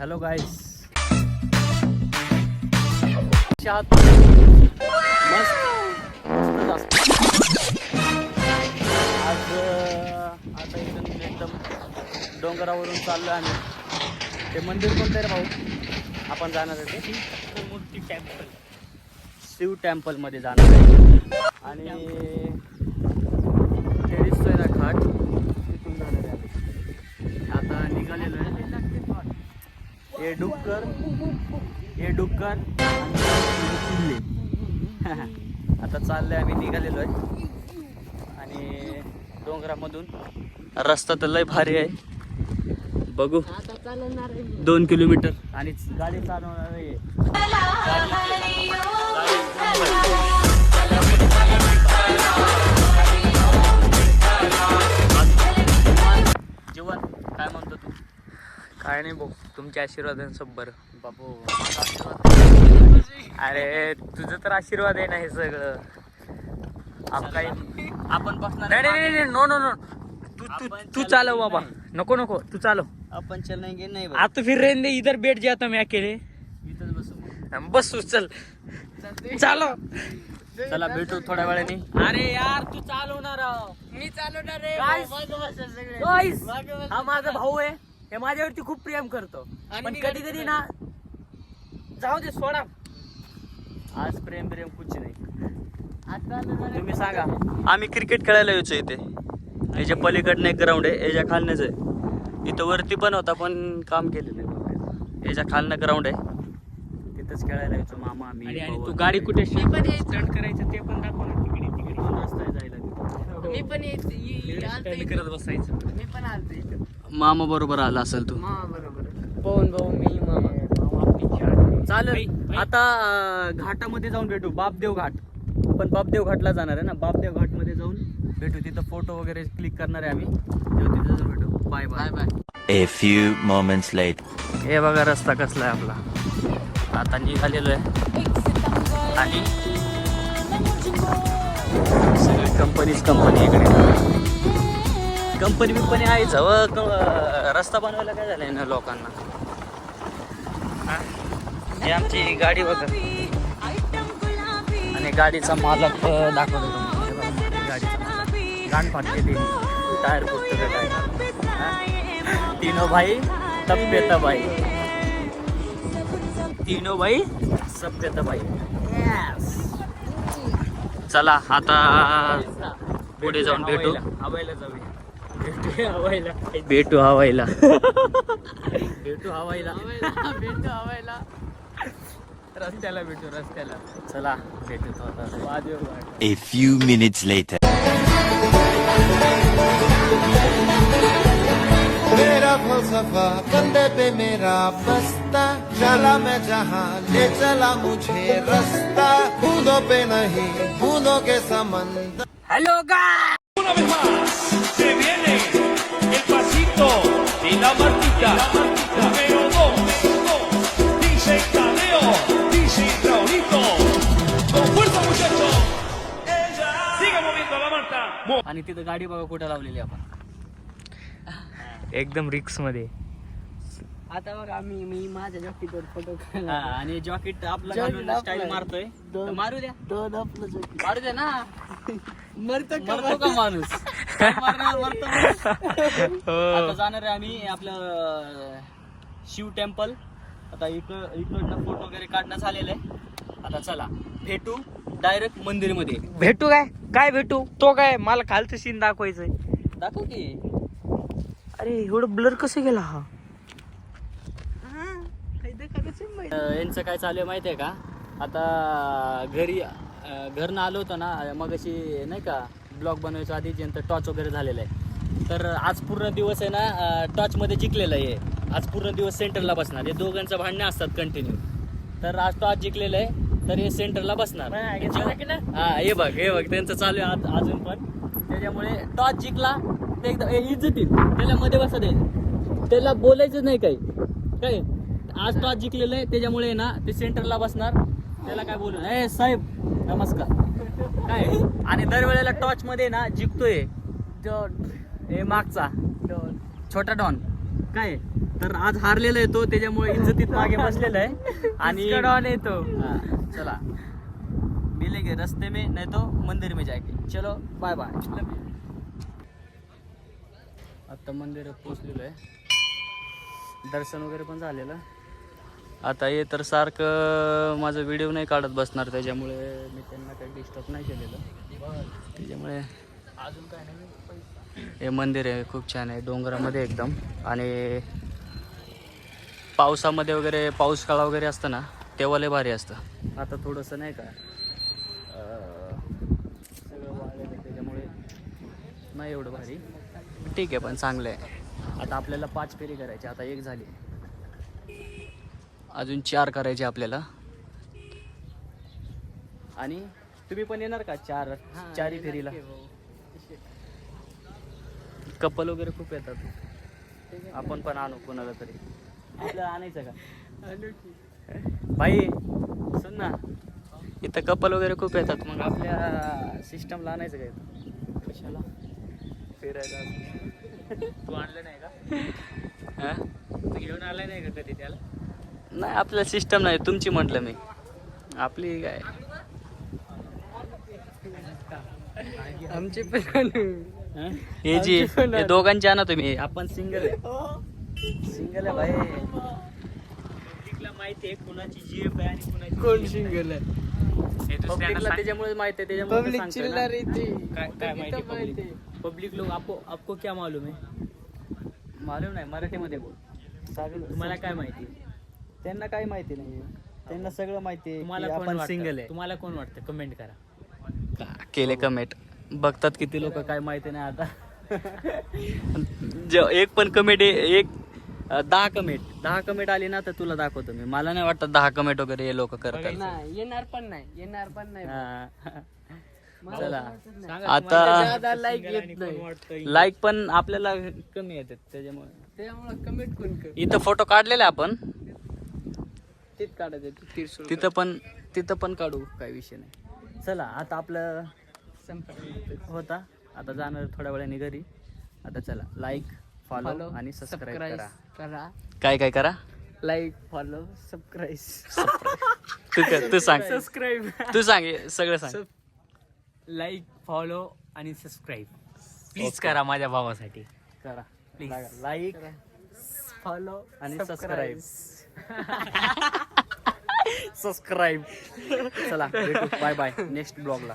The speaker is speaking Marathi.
हॅलो गाईस, मस्त आज आता इथून एकदम डोंगरावरून चाललो आम्ही. ते मंदिर कोणतं रे भाऊ आपण जाणार आहे? ते मूर्ती टेम्पल, शिव टेम्पल मध्ये जाणार आहे. आणि ते दिसतोय ना घाट, तिथून जाणार आहे आम्ही. आता निघालेलो आहे. हे डुक्कर आणि आता चाललोय आम्ही, निघालेलो आहे. आणि डोंगरामधून रस्ता तर लय भारी आहे, बघू. 2 किलोमीटर आणि गाडी चालवणार आहे. जीवन काय म्हणतो तू? काय नाही भाऊ, तुमच्या आशीर्वादाने सब बरं. बाबू अरे तुझं तर आशीर्वाद आहे ना हे सगळं. आपण बसणार नाही, नो नो नो, तू चालव बाबा. नको तू चालव. आपण चलेंगे नाही आता फिर रहने दे, इधर बैठ जाता मैं अकेले. इथंच बसू. बस चल चालो. चला भेटू थोड्या वेळाने. अरे यार तू चालवणार. मी चालवणार रे. Guys, हा माझा भाऊ आहे, हे माझ्यावरती खूप प्रेम करतो. पण कधी कधी ना जाऊ दे, सोडा. आज प्रेम कुछ नाही. आता तुम्ही सांगा. आम्ही क्रिकेट खेळायला यायचो इथे. याच्या पलीकडनं एक ग्राउंड आहे, याच्या खालनंच आहे. इथं वरती पण होता पण काम केलेलं आहे. याच्या खालनं ग्राउंड आहे, तिथंच खेळायला यायचो मामा आणि आम्ही. तू गाडी कुठे पण यायचं. स्टंट करायचं ते पण दाखव ना. तिकडे रस्ता आहे जायला तिथं. मी पण स्टंट करत बसायचं. मी पण आलतो इथं. मामा बरोबर आला असेल तू. बरोबर. पवन भाऊ, मी मामा. चालेल. आता घाटामध्ये जाऊन भेटू. बापदेव घाट. आपण बापदेव घाटला जाणार आहे ना. बापदेव घाट मध्ये जाऊन भेटू. तिथं फोटो वगैरे क्लिक करणार आहे आम्ही. तेव्हा तिथं जाऊन भेटू. Bye bye. A few moments later. हे बघा रस्ता कसला आहे आपला. आता निघालेलो आहे आणि सगळी कंपनी इकडे. कंपनी आहे रस्ता बनवायला काय झालंय ना लोकांना. ही आमची गाडी बघा. आणि गाडीचा मालक दाखवतो तुम्हाला. गाडीचा मालक गाण फाटलेली, टायर फुटतो काय. तीनों भाई सभ्यताबाई. तीनों भाई सभ्यताबाई. चला आता पुढे जाऊन भेटू. हवायला जाऊया. हवायला भेटू हवायला. भेटू हवायला. भेटू हवायला. रस्त्याला भेटू रस्त्याला. चला भेटू तो आता. A few minutes later. मेरा फलसफा कंधे पे मेरा बस्ता, चला मैं जहाँ ले चला मुझे रास्ता, बूंदों पे नहीं बूंदों के समंदर. हॅलो गाय. Una vez más, se viene el pasito y la marquita. Número 2, dice Tadeo, dice Raulito. Con fuerza muchachos. Siga moviendo la manta. आणि तिथं गाडी बघा कुठं लावलेली आपण. एकदम रिक्स मध्ये. आता बघ मी माझ्या जॉकीटवर फोटो काढला. आणि जॉकेट आपलं Jacket घालून आपलं स्टाईल आहे. मारतोय. तर मारू द्या. दोन आपलं जॉकीट. मारू द्या ना. मरतो मरतो का माणूस? काय मारण्यावर मरतो माणूस? आता जाणार आहे आम्ही आपलं शिव टेम्पल. आता इकडनं फोटो वगैरे काढणं झालेलं आहे. आता चला भेटू डायरेक्ट मंदिरमध्ये. भेटू काय भेटू तो काय. मला खालचं सीन दाखवायचंय. दाखव की. अरे एवढं ब्लर कसं गेला हा. यांचं काय चालू आहे माहिती आहे का. आता घरनं आलो होतो ना मग अशी नाही का ब्लॉग बनवायच्या आधी ज्यांचं टॉच वगैरे झालेलं आहे. तर आज पूर्ण दिवस आहे ना टॉचमध्ये जिंकलेलं आहे. आज पूर्ण दिवस सेंटरला बसणार. हे दोघांचं भांडणं असतात कंटिन्यू. तर आज टॉच जिंकलेलं आहे तर हे सेंटरला बसणार. हा हे बघ त्यांचं चालू आहे अजून पण. त्याच्यामुळे टॉच जिंकला ते एकदा इज्जतीत त्याला मध्ये बसा द्यायचं. त्याला बोलायचं नाही काही काय. आज टॉच जिंकलेलं आहे त्याच्यामुळे ना ते सेंटरला बसणार. त्याला काय बोलू ए साहेब नमस्कार काय. आणि दरवेळेला टॉच मध्ये ना जिंकतोय जो हे मागचा छोटा डॉन. काय तर आज हारलेला आहे तो, त्याच्यामुळे इज्जतीत मागे बसलेला आहे आणि येतो. हाँ, चला मिलेंगे रस्ते में नहीं तो मंदिर में जाएंगे. चलो बाय बाय. आता मंदिरात पोचलेलो आहे, दर्शन वगैरे पण झालेलं. आता हे तर सारखं माझं व्हिडिओ नाही काढत बसणार, त्याच्यामुळे मी त्यांना काही डिस्टर्ब नाही केलेलं. त्याच्यामुळे अजून काय नाही. हे मंदिर आहे खूप छान आहे, डोंगरामध्ये एकदम. आणि पावसामध्ये वगैरे, पाऊस काळा वगैरे असतं ना तेव्हा लय भारी असतं. आता थोडंसं नाही का सगळं वाळलेलं आहे, त्याच्यामुळे नाही एवढं भारी. ठीक आहे पण चांगलं आहे. आता आपल्याला 5 फेरी करायची, आता 1 झाली, अजून 4 करायचे आपल्याला. आणि तुम्ही पण येणार का 4 फेरीला? कपल वगैरे खूप येतात, आपण पण आणू कोणाला तरी. आपल्याला आणायचं का भाई? सुन ना, इथं कपल वगैरे खूप येतात, मग आपल्या सिस्टमला आणायचं का इथं? कशाला फिरायला? तू आणलं नाही का? हां, तू घेऊन आलाय नाही का कधी त्याला? नाही, आपल्या सिस्टम नाही, तुमची म्हटलं मी. आपली काय आमचे पण हे जी हे दोघांची आणा तुम्ही, आपण सिंगल आहे. सिंगल आहे भाई. पब्लिकला माहिती आहे कुणाची जीएफ आहे आणि कुणाची कोण सिंगल आहे. पब्लिकला त्याच्यामुळे माहिती आहे, त्याच्यामुळे पब्लिक सांगतोय ना. चिल्लर येते. काय माहिती पब्लिक? पब्लिक लोग आपको क्या मालूम है? मालूम नाही, मराठीमध्ये बोल. तुम्हाला काय माहिती? त्यांना काय माहिती नाही, त्यांना सगळं माहिती आहे. तुम्हाला आपण सिंगल आहे. तुम्हाला कोण वाटतं? कमेंट करा. केले कमेंट बघतात किती लोक, काय माहिती नाही आता. एक पण कमेंट, 10 कमेंट आली ना तर तुला दाखवतो मी. मला नाही वाटत 10 कमेंट वगैरे हे लोक करतात. नाही येणार पण नाही. हा. चला सांगा आता ज्यादा लाईक येत नाही, लाईक पण आपल्याला कमी येतात, त्याच्यामुळे कमेंट कोण कर. इथं फोटो काढलेला आपण, तेच काढायचं तिरसूळ तिथं पण काढू, काही विषय नाही. चला आता आपलं संपर्क होता, आता जाणार थोड्या वेळाने घरी. आता चला लाईक, फॉलो आणि सबस्क्राईब करा. करा. काय करा? Like, follow, subscribe. तू सांग, सबस्क्राईब, तू सांग, हे सगळं सांग. लाईक, फॉलो आणि सबस्क्राईब प्लीज करा माझ्या भावासाठी. करा Please. लाईक फॉलो आणि सबस्क्राईब. चला भेटू, बाय बाय नेक्स्ट ब्लॉगला.